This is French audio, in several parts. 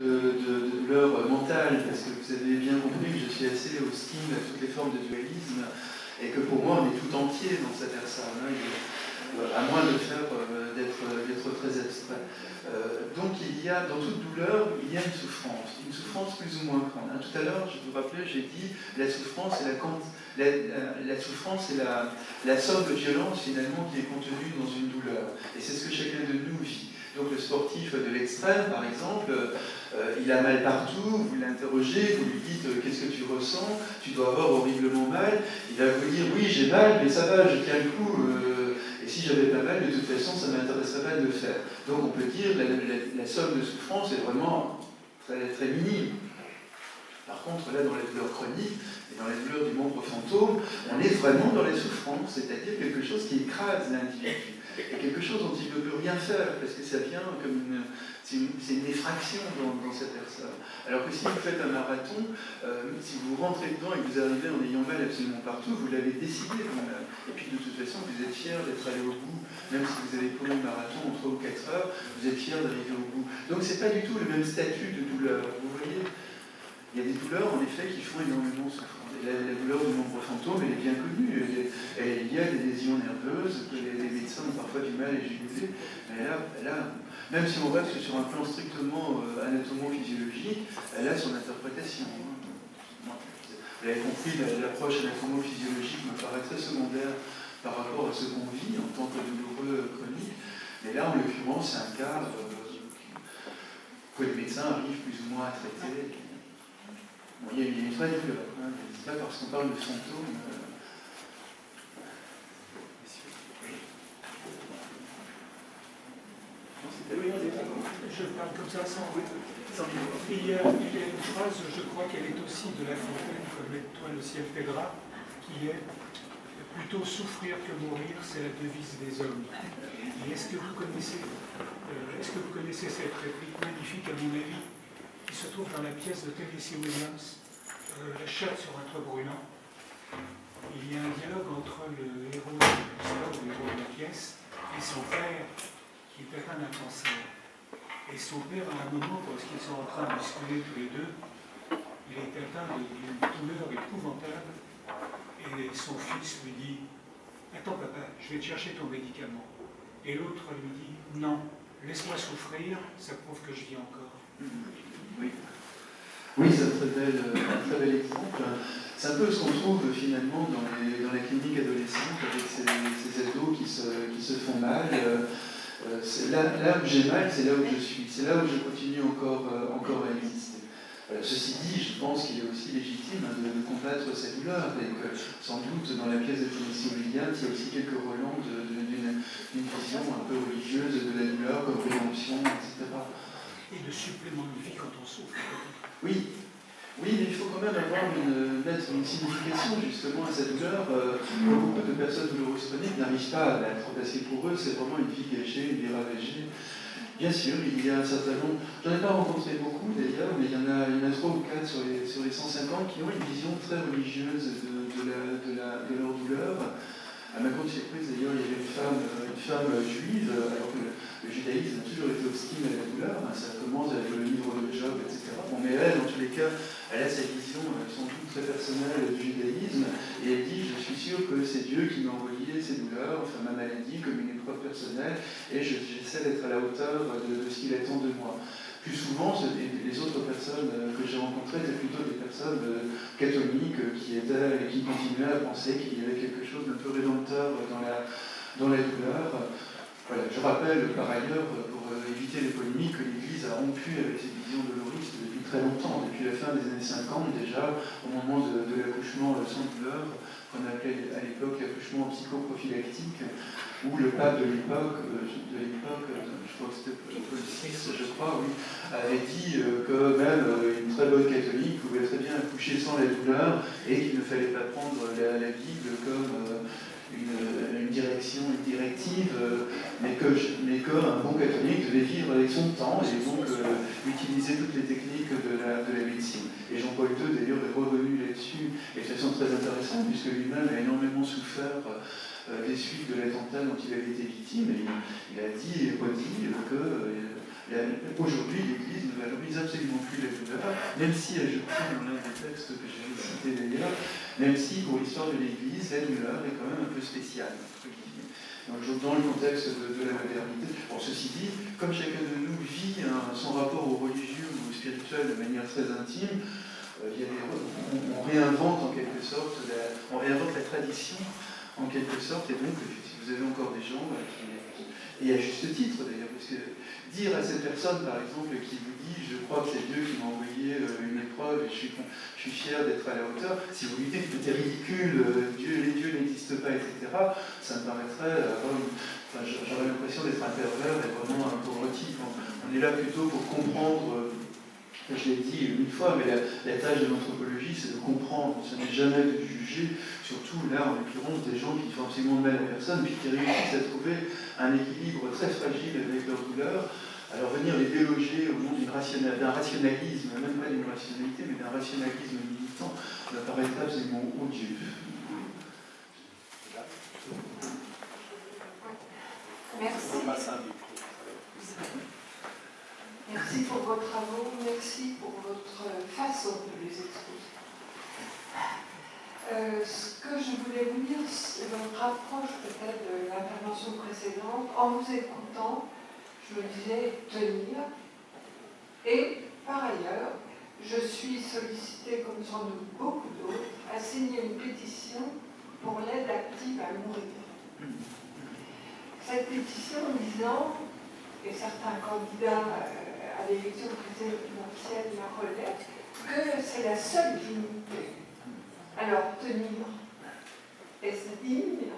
de douleur mentale, parce que vous avez bien compris que je suis assez hostile à toutes les formes de dualisme, et que pour moi on est tout entier dans cette personne, hein, à moins de faire d'être très abstrait. Donc il y a, dans toute douleur, il y a une souffrance plus ou moins grande. Hein, tout à l'heure, je vous rappelais, j'ai dit la souffrance est la souffrance est la somme de violence finalement qui est contenue dans une douleur. Et c'est ce que chacun de nous vit. Donc le sportif de l'extrême, par exemple, il a mal partout, vous l'interrogez, vous lui dites qu'est-ce que tu ressens, tu dois avoir horriblement mal, il va vous dire oui j'ai mal, mais ça va, je tiens le coup, et si j'avais pas mal, de toute façon ça ne m'intéresserait pas de le faire. Donc on peut dire que la somme de souffrance est vraiment très, très minime. Par contre, là, dans les douleurs chroniques et dans les douleurs du membre fantôme, on est vraiment dans les souffrances, c'est-à-dire quelque chose qui écrase l'individu, et quelque chose dont il ne peut rien faire, parce que ça vient comme c'est une effraction dans cette personne. Alors que si vous faites un marathon, si vous rentrez dedans et que vous arrivez en ayant mal absolument partout, vous l'avez décidé vous-même. Et puis de toute façon, vous êtes fier d'être allé au bout, même si vous avez couru le marathon en 3 ou 4 heures, vous êtes fier d'arriver au bout. Donc c'est pas du tout le même statut de douleur, vous voyez. Il y a des douleurs, en effet, qui font énormément souffrir. La douleur du membre fantôme, elle est bien connue. Elle y a des lésions nerveuses que les médecins ont parfois du mal à juguler. Mais là, même si on reste sur un plan strictement anatomo-physiologique, elle a son interprétation. Vous l'avez compris, l'approche anatomo-physiologique me paraît très secondaire par rapport à ce qu'on vit en tant que douloureux chronique. Mais là, en l'occurrence, c'est un cas que les médecins arrivent plus ou moins à traiter. Bon, il y a une vraie douleur, hein. C'est pas parce qu'on parle de fantômes. Je parle comme ça sans. Il y a une phrase, je crois qu'elle est aussi de La Fontaine, comme l'étoile au ciel pèlera, qui est plutôt souffrir que mourir, c'est la devise des hommes. Et est-ce que vous connaissez cette réplique magnifique, à mon avis, qui se trouve dans la pièce de Tennessee Williams, La chatte sur un toit brûlant? Il y a un dialogue entre le héros de l'histoire, le héros de la pièce, et son père, qui est atteint d'un cancer. Et son père, à un moment, parce qu'ils sont en train de discuter tous les deux, il est atteint d'une douleur épouvantable, et son fils lui dit « Attends papa, je vais te chercher ton médicament. » Et l'autre lui dit « Non, laisse-moi souffrir, ça prouve que je vis encore. » Oui, c'est un très bel exemple. C'est un peu ce qu'on trouve finalement dans la clinique adolescente avec ces ados qui se font mal. Là où j'ai mal, c'est là où je suis. C'est là où je continue encore à exister. Ceci dit, je pense qu'il est aussi légitime de combattre cette douleur et que sans doute dans la pièce de Tennessee Williams, il y a aussi quelques relents d'une vision un peu religieuse de la douleur comme rédemption, etc. Et de supplément de vie quand on souffre. Oui, mais il faut quand même mettre une signification justement à cette douleur. Beaucoup de personnes douloureuses chroniques n'arrivent pas à l'être, parce que pour eux c'est vraiment une vie gâchée, une vie ravagée. Bien sûr, il y a un certain nombre, j'en ai pas rencontré beaucoup d'ailleurs, mais il y en a 3 ou 4 sur les 150 qui ont une vision très religieuse de leur douleur. À ma grande surprise d'ailleurs, il y avait une femme juive, alors que le judaïsme a toujours été hostile à la douleur, hein, ça commence avec le livre de Job, etc. Bon, mais elle, dans tous les cas, elle a sa vision sans doute très personnelle du judaïsme, et elle dit, je suis sûre que c'est Dieu qui m'a envoyé ces douleurs, enfin ma maladie, comme une épreuve personnelle, et j'essaie d'être à la hauteur de ce qu'il attend de moi. Plus souvent, les autres personnes que j'ai rencontrées étaient plutôt des personnes catholiques qui continuaient à penser qu'il y avait quelque chose d'un peu rédempteur dans la douleur. Voilà. Je rappelle par ailleurs, pour éviter les polémiques, que l'Église a rompu avec cette vision doloriste depuis très longtemps, depuis la fin des années 50 déjà, au moment de l'accouchement sans douleur, qu'on appelait à l'époque l'accouchement psychoprophylactique, où le pape de l'époque, je crois que c'était Paul VI, oui, avait dit que même une très bonne catholique pouvait très bien accoucher sans la douleur et qu'il ne fallait pas prendre la Bible comme une directive, mais qu'un bon catholique devait vivre avec son temps et donc utiliser toutes les techniques de la médecine. Et Jean-Paul II d'ailleurs est revenu là-dessus, et de façon très intéressante, puisque lui-même a énormément souffert des suites de l'attentat dont il avait été victime, et il a dit et redit que Aujourd'hui, l'Église ne valorise absolument plus la douleur, même si, je prends dans l'un des textes que j'ai cité d'ailleurs, même si pour l'histoire de l'Église, la douleur est quand même un peu spéciale, entre guillemets. Dans le contexte de la modernité. Bon, ceci dit, comme chacun de nous vit son rapport au religieux ou au spirituel de manière très intime, on réinvente en quelque sorte, on réinvente la tradition en quelque sorte, et donc vous avez encore des gens et à juste titre d'ailleurs, parce que dire à cette personne par exemple qui vous dit je crois que c'est Dieu qui m'a envoyé une épreuve et je suis fier d'être à la hauteur, si vous lui dites que c'est ridicule, les dieux n'existent pas, etc., ça me paraîtrait, j'aurais l'impression d'être un pervers et vraiment un pauvre type. On est là plutôt pour comprendre. Je l'ai dit une fois, mais la tâche de l'anthropologie, c'est de comprendre, ce n'est jamais de juger, surtout là, en l'occurrence, des gens qui font absolument de mal à personne, puis qui réussissent à trouver un équilibre très fragile avec leur douleur. Alors venir les déloger au nom d'un rationalisme, même pas d'une rationalité, mais d'un rationalisme militant, me paraîtrait absolument odieux. Merci. Merci pour vos travaux, merci pour votre façon de les exposer. Ce que je voulais vous dire, me rapproche peut-être de l'intervention précédente. En vous écoutant, je me disais tenir. Et par ailleurs, je suis sollicitée, comme sans doute beaucoup d'autres, à signer une pétition pour l'aide active à mourir. Cette pétition disant, et certains candidats à l'élection présidentielle la relèvent, que c'est la seule dignité. Alors, tenir, est-ce digne?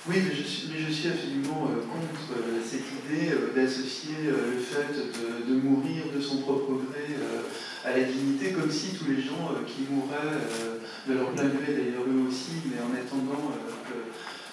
Oui, mais je suis absolument contre cette idée d'associer le fait de mourir de son propre gré à la dignité, comme si tous les gens qui mourraient de leur plein gré, d'ailleurs eux aussi, mais en attendant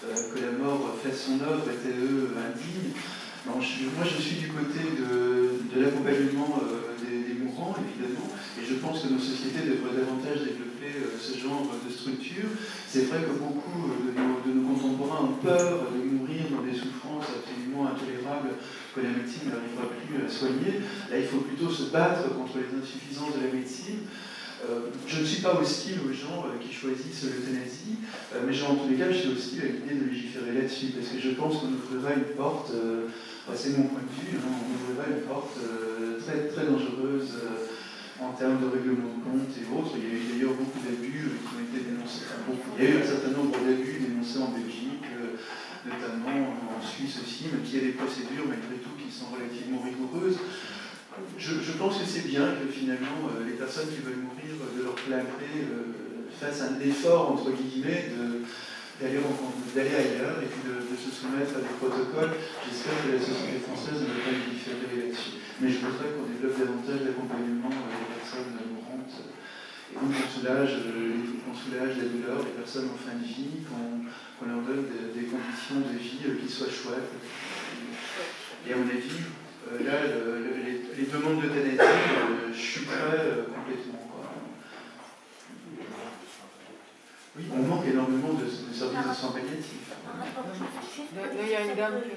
que la mort fasse son œuvre, étaient eux indignes. Non, moi je suis du côté de l'accompagnement des mourants, évidemment, et je pense que nos sociétés devraient davantage développer ce genre de structure. C'est vrai que beaucoup de nos contemporains ont peur de mourir dans des souffrances absolument intolérables que la médecine n'arrivera plus à soigner. Là, il faut plutôt se battre contre les insuffisances de la médecine. Je ne suis pas hostile aux gens qui choisissent l'euthanasie, mais en tous les cas, je suis hostile à l'idée de légiférer là-dessus, parce que je pense qu'on ouvrirait une porte, c'est mon point de vue, on ouvrirait une porte très, très dangereuse en termes de règlement de compte et autres. Il y a eu d'ailleurs beaucoup d'abus qui ont été dénoncés. Il y a eu un certain nombre d'abus dénoncés en Belgique, notamment en Suisse aussi, même s'il y a des procédures malgré tout qui sont relativement rigoureuses. Je pense que c'est bien que finalement les personnes qui veulent mourir de leur plein gré fassent un effort, entre guillemets, d'aller ailleurs et puis de se soumettre à des protocoles. J'espère que la société française ne va pas légiférer là-dessus. Mais je voudrais qu'on développe davantage l'accompagnement des personnes mourantes et qu'on soulage la douleur des personnes en fin de vie, qu'on leur donne des conditions de vie qui soient chouettes. Et à mon avis, là, les demandes d'euthanasie chuteraient complètement. Oui, on manque énormément de services de soins palliatifs. Là, il y a une dame qui...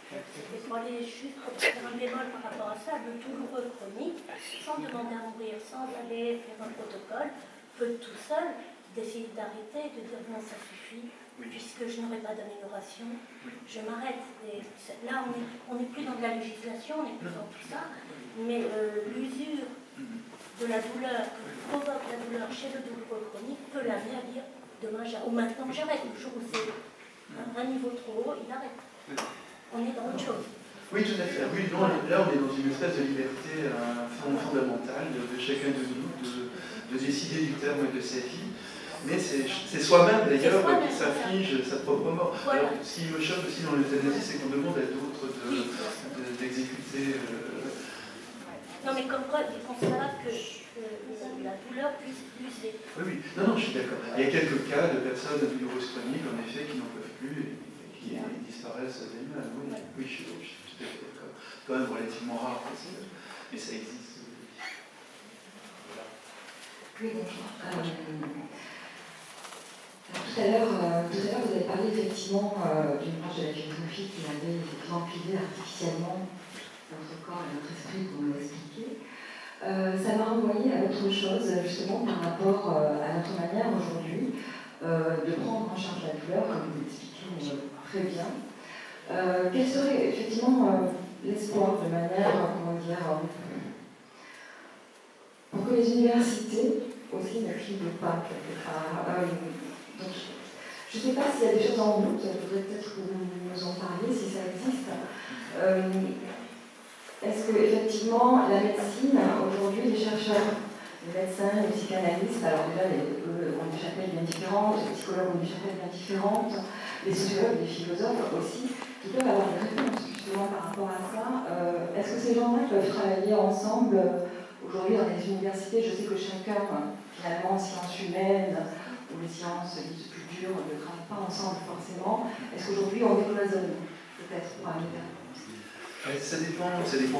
Et pour aller juste faire un bémol par rapport à ça, le douloureux chronique, sans demander à mourir, sans aller faire un protocole, peut tout seul décider d'arrêter, de dire non, ça suffit, puisque je n'aurai pas d'amélioration, je m'arrête. Là, on n'est plus dans de la législation, on n'est plus dans tout ça, mais l'usure de la douleur que provoque la douleur chez le douloureux chronique peut l'amener à dire demain j'arrête, ou maintenant j'arrête, le jour où c'est un niveau trop haut, il arrête. On est dans autre chose. Oui, tout à fait. Oui, non, là, on est dans une espèce de liberté fondamentale de chacun de nous, de décider du terme de sa vie. Mais c'est soi-même, d'ailleurs, qui s'afflige sa propre mort. Voilà. Alors, ce qui me choque aussi dans l'euthanasie, c'est qu'on demande à d'autres d'exécuter... Non, mais comme quoi, il est concevable que la douleur puisse user. Oui, non, je suis d'accord. Il y a quelques cas de personnes douloureuses chroniques, en effet, qui n'en peuvent plus et qui disparaissent d'elles-mêmes. Oui, je suis tout à fait d'accord. C'est quand même relativement rare, mais ça existe. Oui, bonjour. Tout à l'heure, vous avez parlé effectivement d'une branche de la philosophie qui avait effectivement clivé artificiellement notre corps et notre esprit, comme vous l'avez expliqué. Ça m'a renvoyé à autre chose, justement, par rapport à notre manière aujourd'hui de prendre en charge la douleur, comme vous l'expliquez très bien. Quel serait effectivement l'espoir de manière, comment dire, pour que les universités aussi ne clivent pas quelque part. Donc, je ne sais pas s'il y a des choses en doute, il faudrait peut-être que vous nous en parliez, si ça existe. Est-ce que effectivement la médecine, aujourd'hui, les chercheurs, les médecins, les psychanalystes, alors déjà, eux ont des chapelles bien différentes, les psychologues ont des chapelles bien différentes, les sociologues, les philosophes aussi, qui peuvent avoir des réponses justement par rapport à ça. Est-ce que ces gens-là peuvent travailler ensemble aujourd'hui dans les universités? Je sais que chacun, finalement, sciences humaines ou les sciences dites plus dures, ne travaillent pas ensemble forcément. Est-ce qu'aujourd'hui on décloisonne peut-être pour aller vers? Ça dépend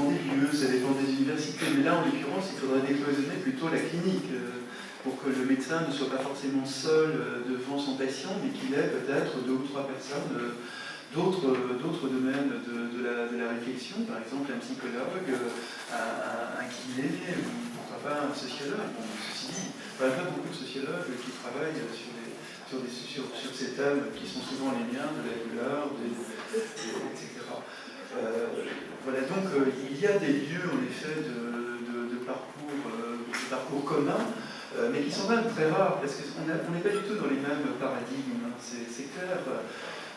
des lieux, ça dépend des universités, mais là en l'occurrence il faudrait décloisonner plutôt la clinique pour que le médecin ne soit pas forcément seul devant son patient, mais qu'il ait peut-être 2 ou 3 personnes d'autres domaines de la réflexion, par exemple un psychologue, un kiné, ou pourquoi pas un sociologue. Bon, ceci dit, il n'y a pas beaucoup de sociologues qui travaillent sur ces thèmes qui sont souvent les miens, de la douleur, etc. Voilà, donc il y a des lieux en effet de parcours communs, mais qui sont quand même très rares, parce qu'on n'est pas du tout dans les mêmes paradigmes, hein, c'est clair.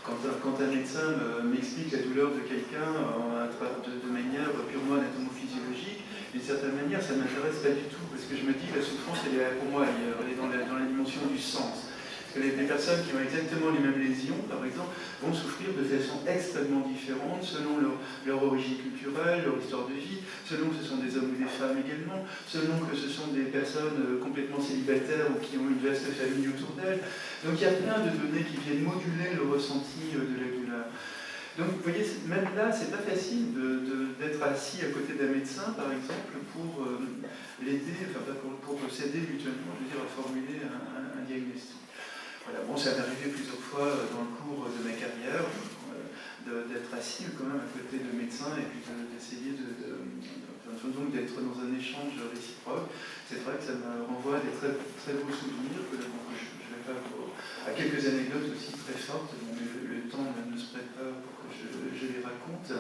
Quand un médecin m'explique la douleur de quelqu'un de manière purement anatomo-physiologique, d'une certaine manière, ça ne m'intéresse pas du tout, parce que je me dis que la souffrance, elle est pour moi ailleurs, elle est dans la dimension du sens. Parce que les personnes qui ont exactement les mêmes lésions, par exemple, vont souffrir de façon extrêmement différente selon leur origine culturelle, leur histoire de vie, selon que ce sont des hommes ou des femmes également, selon que ce sont des personnes complètement célibataires ou qui ont une vaste famille autour d'elles. Donc il y a plein de données qui viennent moduler le ressenti de la douleur. Donc vous voyez, même là, c'est pas facile d'être assis à côté d'un médecin, par exemple, pour l'aider, enfin pour s'aider mutuellement, je veux dire, à formuler un diagnostic. Voilà, bon, ça m'est arrivé plusieurs fois dans le cours de ma carrière d'être assis quand même à côté de médecins et puis d'essayer donc d'être dans un échange réciproque. C'est vrai que ça me renvoie à des très, très beaux souvenirs que je vais pas à quelques anecdotes aussi très fortes, mais le temps ne se prête pas pour que je les raconte.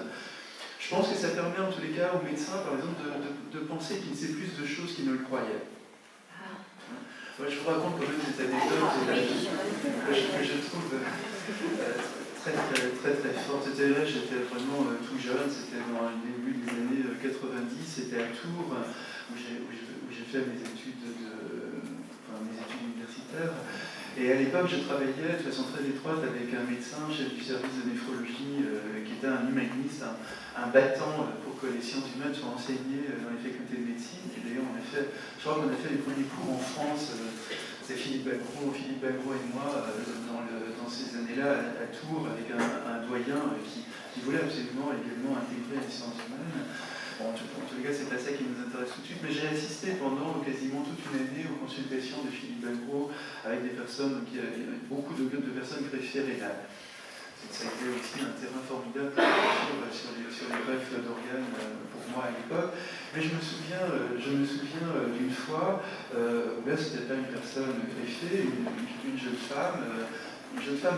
Je pense que ça permet en tous les cas aux médecins, par exemple, de penser qu'il sait plus de choses qu'ils ne le croyaient. Moi, je vous raconte quand même cette anecdote que je trouve très, très, très, très forte. C'était là, j'étais vraiment tout jeune, c'était dans le début des années 90, c'était à Tours, où j'ai fait mes études universitaires. Et à l'époque, je travaillais de façon très étroite avec un médecin, chef du service de néphrologie, qui était un humaniste, un battant pour que les sciences humaines soient enseignées dans les facultés de médecine. Et d'ailleurs, je crois qu'on a fait les premiers cours en France, c'est Philippe Bagro et moi, dans ces années-là, à Tours, avec un doyen qui voulait absolument également intégrer les sciences humaines. Bon, en tous les cas, c'est pas ça qui nous intéresse tout de suite, mais j'ai assisté pendant quasiment toute une année aux consultations de Philippe Bagro avec des personnes, beaucoup de personnes greffières rénales. Ça a été aussi un terrain formidable pour réfléchir sur les greffes d'organes pour moi à l'époque. Mais je me souviens d'une fois, là c'était pas une personne greffée, une jeune femme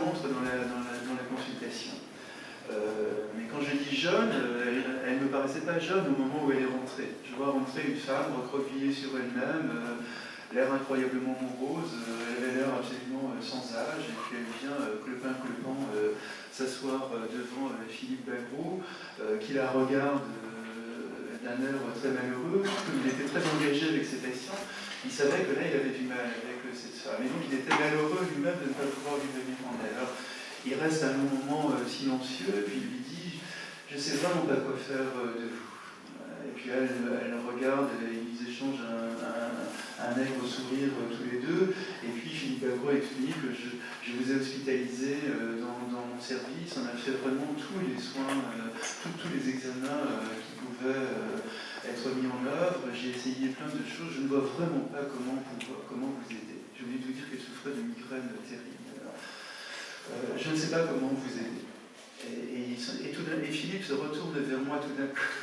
entre dans la consultation. Mais quand je dis jeune, elle ne me paraissait pas jeune au moment où elle est rentrée. Je vois rentrer une femme recroquevillée sur elle-même, l'air incroyablement morose, elle avait l'air absolument sans âge, et puis elle vient clopin-clopant s'asseoir devant Philippe Bagro, qui la regarde d'un air très malheureux. Il était très engagé avec ses patients, il savait que là il avait du mal avec cette femme, et donc il était malheureux lui-même de ne pas pouvoir lui venir en aide. Alors, il reste un long moment silencieux, puis il lui dit « Je ne sais vraiment pas quoi faire de vous ». Et puis elle regarde, ils échangent un aigre sourire tous les deux, et puis Philippe Bagro explique que je vous ai hospitalisé dans mon service, on a fait vraiment tous les soins, tous les examens qui pouvaient être mis en œuvre, j'ai essayé plein de choses, je ne vois vraiment pas comment vous aider. j'ai oublié de vous dire qu'elle souffrait de migraines terribles. Je ne sais pas comment vous aider. Et Philippe se retourne vers moi tout d'un coup.